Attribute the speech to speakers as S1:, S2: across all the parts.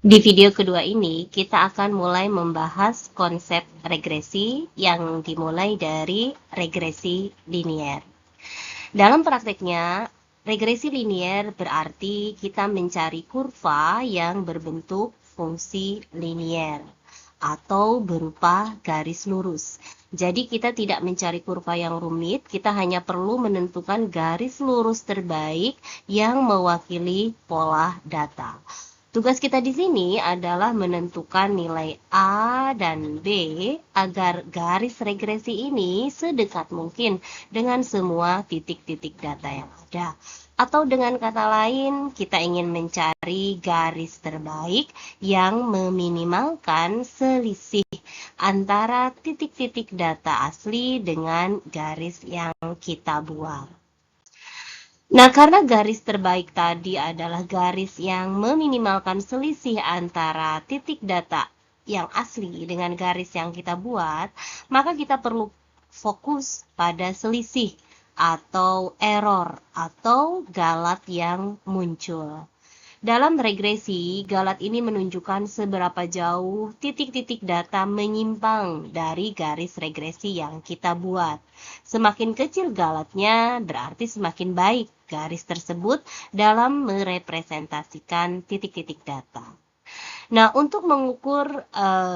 S1: Di video kedua ini, kita akan mulai membahas konsep regresi yang dimulai dari regresi linier. Dalam prakteknya, regresi linier berarti kita mencari kurva yang berbentuk fungsi linier atau berupa garis lurus. Jadi kita tidak mencari kurva yang rumit, kita hanya perlu menentukan garis lurus terbaik yang mewakili pola data. Tugas kita di sini adalah menentukan nilai A dan B agar garis regresi ini sedekat mungkin dengan semua titik-titik data yang ada. Atau dengan kata lain, kita ingin mencari garis terbaik yang meminimalkan selisih antara titik-titik data asli dengan garis yang kita buat. Nah, karena garis terbaik tadi adalah garis yang meminimalkan selisih antara titik data yang asli dengan garis yang kita buat, maka kita perlu fokus pada selisih atau error atau galat yang muncul. Dalam regresi, galat ini menunjukkan seberapa jauh titik-titik data menyimpang dari garis regresi yang kita buat. Semakin kecil galatnya, berarti semakin baik garis tersebut dalam merepresentasikan titik-titik data. Nah, untuk mengukur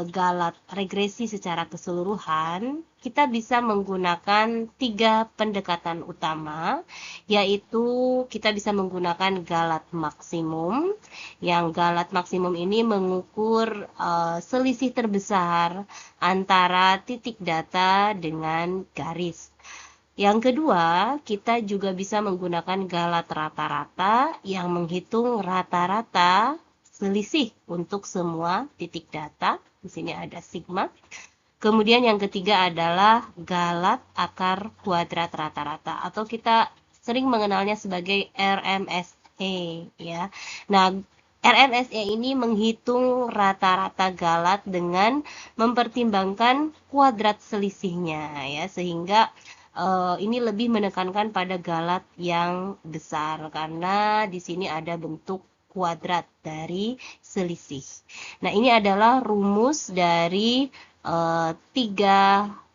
S1: galat regresi secara keseluruhan, kita bisa menggunakan 3 pendekatan utama, yaitu kita bisa menggunakan galat maksimum. Yang galat maksimum ini mengukur selisih terbesar antara titik data dengan garis. Yang kedua, kita juga bisa menggunakan galat rata-rata yang menghitung rata-rata selisih untuk semua titik data. Di sini ada sigma. Kemudian yang ketiga adalah galat akar kuadrat rata-rata atau kita sering mengenalnya sebagai RMSE ya. Nah, RMSE ini menghitung rata-rata galat dengan mempertimbangkan kuadrat selisihnya ya, sehingga ini lebih menekankan pada galat yang besar karena di sini ada bentuk kuadrat dari selisih. Nah, ini adalah rumus dari 3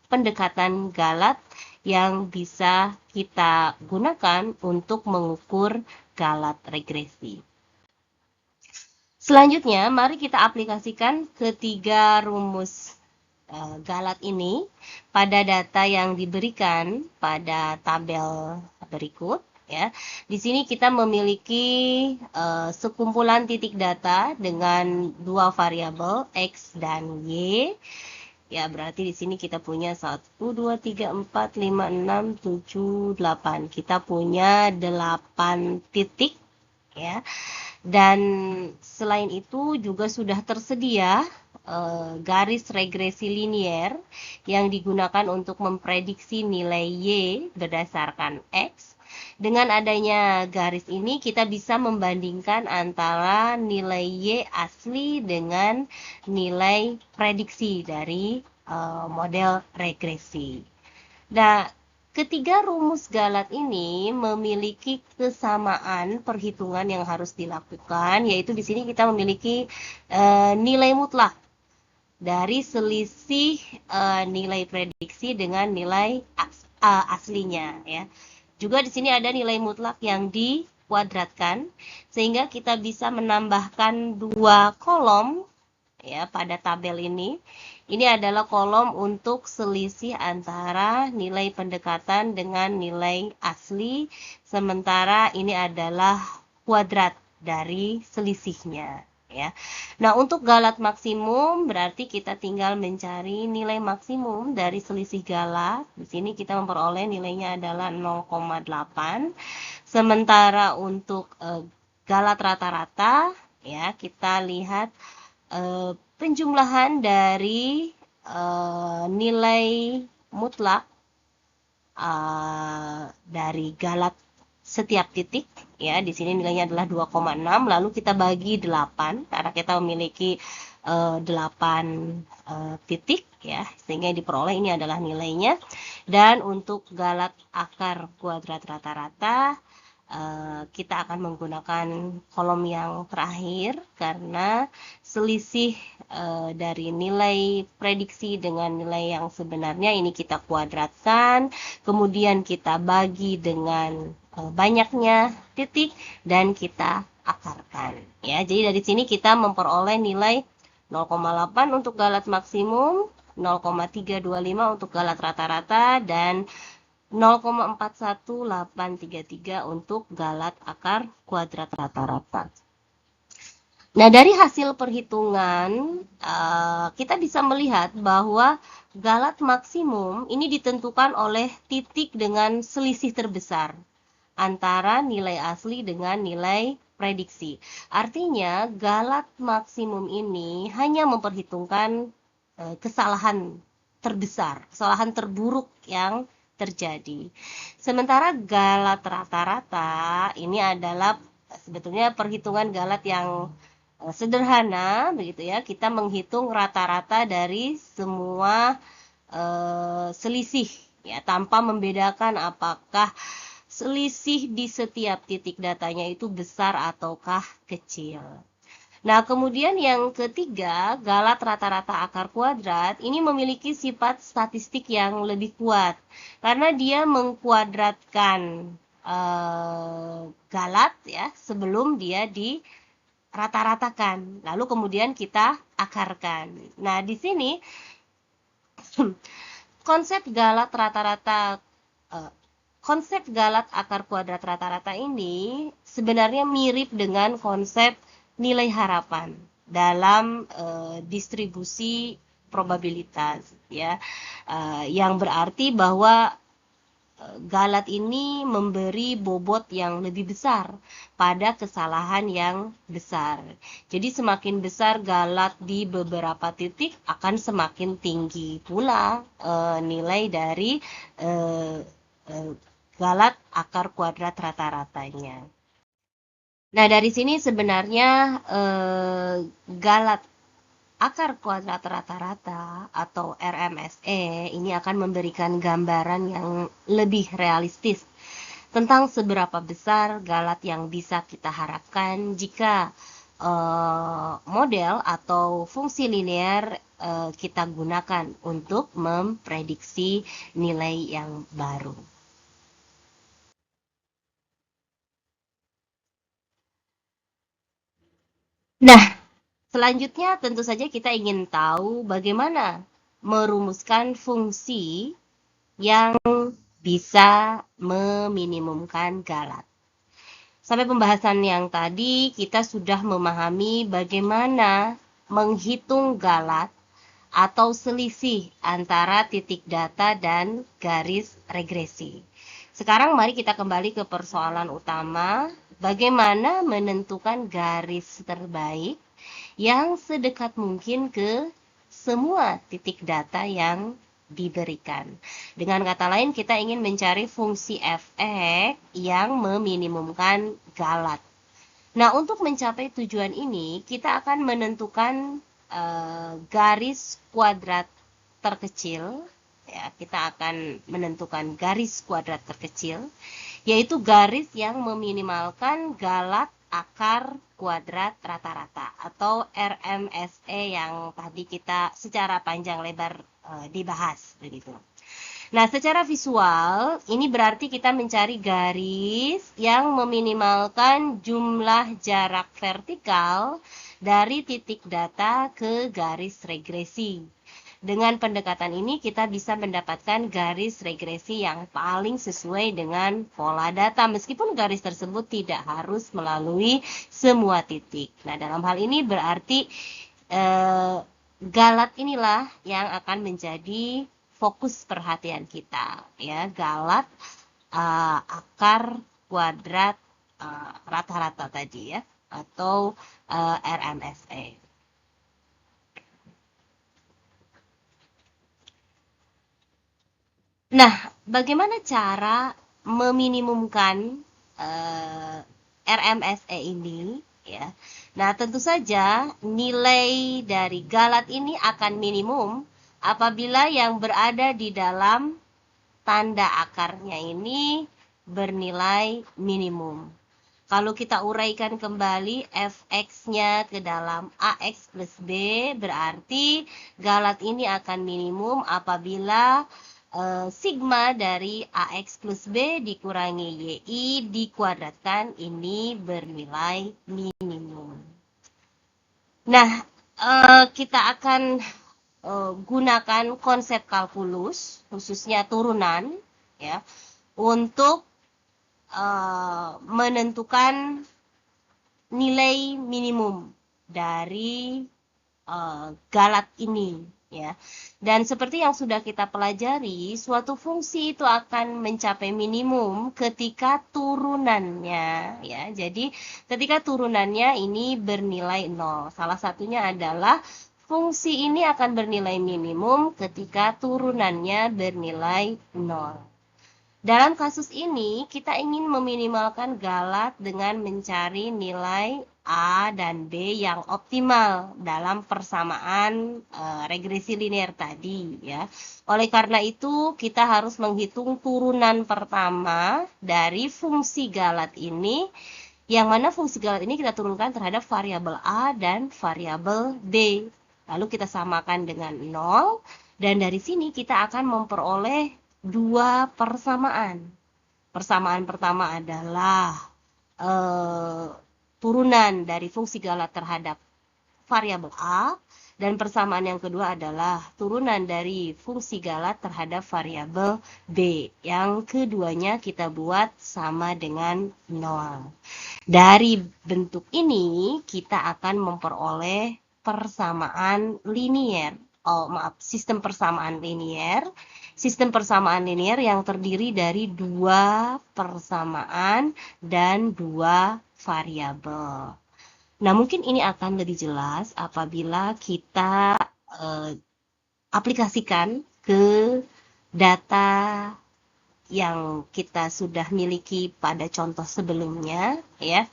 S1: pendekatan galat yang bisa kita gunakan untuk mengukur galat regresi. Selanjutnya, mari kita aplikasikan ketiga rumus galat ini pada data yang diberikan pada tabel berikut. Ya, di sini kita memiliki sekumpulan titik data dengan 2 variabel X dan Y. Ya, berarti di sini kita punya 1, 2, 3, 4, 5, 6, 7, 8. Kita punya 8 titik. Ya, dan selain itu juga sudah tersedia garis regresi linier yang digunakan untuk memprediksi nilai Y berdasarkan X. Dengan adanya garis ini kita bisa membandingkan antara nilai Y asli dengan nilai prediksi dari model regresi. Nah, ketiga rumus galat ini memiliki kesamaan perhitungan yang harus dilakukan, yaitu di sini kita memiliki nilai mutlak dari selisih nilai prediksi dengan nilai aslinya ya. Juga di sini ada nilai mutlak yang dikuadratkan sehingga kita bisa menambahkan 2 kolom ya pada tabel ini. Ini adalah kolom untuk selisih antara nilai pendekatan dengan nilai asli, sementara ini adalah kuadrat dari selisihnya ya. Nah, untuk galat maksimum berarti kita tinggal mencari nilai maksimum dari selisih galat. Di sini kita memperoleh nilainya adalah 0,8. Sementara untuk galat rata-rata ya, kita lihat penjumlahan dari nilai mutlak dari galat setiap titik ya. Di sini nilainya adalah 2,6, lalu kita bagi 8 karena kita memiliki 8 titik ya, sehingga yang diperoleh ini adalah nilainya. Dan untuk galat akar kuadrat rata-rata kita akan menggunakan kolom yang terakhir karena selisih dari nilai prediksi dengan nilai yang sebenarnya ini kita kuadratkan, kemudian kita bagi dengan banyaknya titik dan kita akarkan ya. Jadi dari sini kita memperoleh nilai 0,8 untuk galat maksimum, 0,325 untuk galat rata-rata, dan 0,41833 untuk galat akar kuadrat rata-rata. Nah, dari hasil perhitungan, kita bisa melihat bahwa galat maksimum ini ditentukan oleh titik dengan selisih terbesar antara nilai asli dengan nilai prediksi. Artinya, galat maksimum ini hanya memperhitungkan kesalahan terbesar, kesalahan terburuk yang terjadi. Sementara galat rata-rata ini adalah sebetulnya perhitungan galat yang sederhana, begitu ya. Kita menghitung rata-rata dari semua selisih ya, tanpa membedakan apakah selisih di setiap titik datanya itu besar ataukah kecil. Nah, kemudian yang ketiga, galat rata-rata akar kuadrat ini memiliki sifat statistik yang lebih kuat karena dia mengkuadratkan galat ya sebelum dia dirata-ratakan, lalu kemudian kita akarkan. Nah, di sini konsep galat rata-rata konsep galat akar kuadrat rata-rata ini sebenarnya mirip dengan konsep nilai harapan dalam distribusi probabilitas ya, yang berarti bahwa galat ini memberi bobot yang lebih besar pada kesalahan yang besar. Jadi semakin besar galat di beberapa titik akan semakin tinggi pula nilai dari galat akar kuadrat rata-ratanya. Nah, dari sini sebenarnya galat akar kuadrat rata-rata atau RMSE ini akan memberikan gambaran yang lebih realistis tentang seberapa besar galat yang bisa kita harapkan jika model atau fungsi linear kita gunakan untuk memprediksi nilai yang baru. Nah, selanjutnya tentu saja kita ingin tahu bagaimana merumuskan fungsi yang bisa meminimumkan galat. Sampai pembahasan yang tadi kita sudah memahami bagaimana menghitung galat atau selisih antara titik data dan garis regresi. Sekarang mari kita kembali ke persoalan utama, bagaimana menentukan garis terbaik yang sedekat mungkin ke semua titik data yang diberikan. Dengan kata lain, kita ingin mencari fungsi fx yang meminimumkan galat. Nah, untuk mencapai tujuan ini, kita akan menentukan garis kuadrat terkecil. Ya, kita akan menentukan garis kuadrat terkecil, yaitu garis yang meminimalkan galat akar kuadrat rata-rata atau RMSE yang tadi kita secara panjang lebar dibahas begitu. Nah, secara visual ini berarti kita mencari garis yang meminimalkan jumlah jarak vertikal dari titik data ke garis regresi. Dengan pendekatan ini kita bisa mendapatkan garis regresi yang paling sesuai dengan pola data, meskipun garis tersebut tidak harus melalui semua titik. Nah, dalam hal ini berarti galat inilah yang akan menjadi fokus perhatian kita, ya, galat akar kuadrat rata-rata tadi ya, atau RMSE. Nah, bagaimana cara meminimumkan RMSE ini ya? Nah, tentu saja nilai dari galat ini akan minimum apabila yang berada di dalam tanda akarnya ini bernilai minimum. Kalau kita uraikan kembali fx-nya ke dalam ax plus b, berarti galat ini akan minimum apabila sigma dari ax plus b dikurangi yi dikuadratkan ini bernilai minimum. Nah, kita akan gunakan konsep kalkulus, khususnya turunan, ya, untuk menentukan nilai minimum dari galat ini, ya. Dan seperti yang sudah kita pelajari, suatu fungsi itu akan mencapai minimum ketika turunannya, ya. Jadi ketika turunannya ini bernilai 0. Salah satunya adalah fungsi ini akan bernilai minimum ketika turunannya bernilai 0. Dalam kasus ini, kita ingin meminimalkan galat dengan mencari nilai A dan B yang optimal dalam persamaan regresi linear tadi, ya. Oleh karena itu, kita harus menghitung turunan pertama dari fungsi galat ini, yang mana fungsi galat ini kita turunkan terhadap variabel A dan variabel B. Lalu kita samakan dengan 0, dan dari sini kita akan memperoleh dua persamaan. Persamaan pertama adalah turunan dari fungsi galat terhadap variabel A, dan persamaan yang kedua adalah turunan dari fungsi galat terhadap variabel B. Yang keduanya kita buat sama dengan 0. Dari bentuk ini kita akan memperoleh persamaan linier. Sistem persamaan linier. Sistem persamaan linier yang terdiri dari dua persamaan dan dua variabel. Nah, mungkin ini akan lebih jelas apabila kita aplikasikan ke data yang kita sudah miliki pada contoh sebelumnya, ya.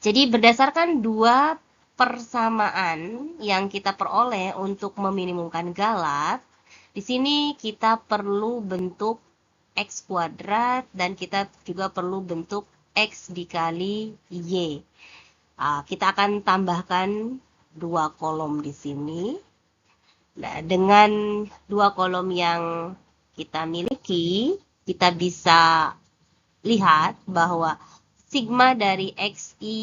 S1: Jadi berdasarkan dua persamaan yang kita peroleh untuk meminimumkan galat, di sini kita perlu bentuk x kuadrat dan kita juga perlu bentuk x dikali y. Kita akan tambahkan dua kolom di sini. Nah, dengan dua kolom yang kita miliki, kita bisa lihat bahwa sigma dari xi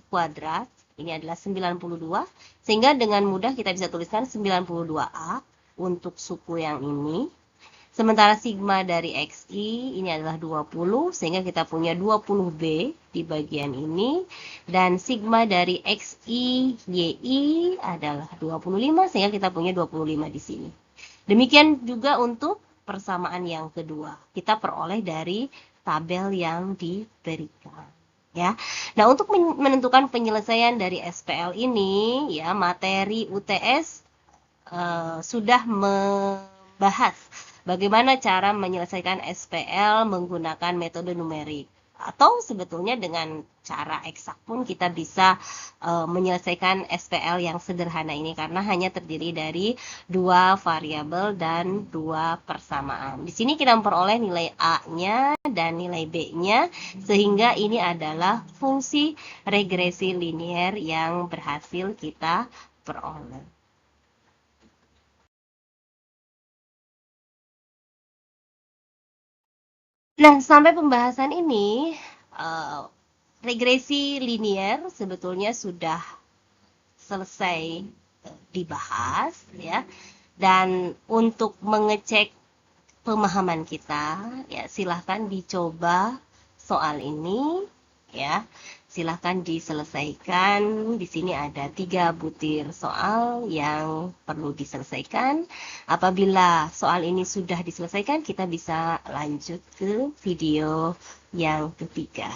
S1: kuadrat ini adalah 92, sehingga dengan mudah kita bisa tuliskan 92a untuk suku yang ini. Sementara sigma dari xi ini adalah 20, sehingga kita punya 20b di bagian ini. Dan sigma dari xi yi adalah 25, sehingga kita punya 25 di sini. Demikian juga untuk persamaan yang kedua. Kita peroleh dari tabel yang diberikan. Ya. Nah, untuk menentukan penyelesaian dari SPL ini, ya, materi UTS sudah membahas bagaimana cara menyelesaikan SPL menggunakan metode numerik. Atau sebetulnya dengan cara eksak pun kita bisa menyelesaikan SPL yang sederhana ini, karena hanya terdiri dari dua variabel dan dua persamaan. Di sini kita memperoleh nilai A-nya dan nilai B-nya, sehingga ini adalah fungsi regresi linier yang berhasil kita peroleh. Nah, sampai pembahasan ini, regresi linier sebetulnya sudah selesai dibahas, ya. Dan untuk mengecek pemahaman kita, ya, silahkan dicoba soal ini, ya. Silahkan diselesaikan. Di sini ada 3 butir soal yang perlu diselesaikan. Apabila soal ini sudah diselesaikan, kita bisa lanjut ke video yang ketiga.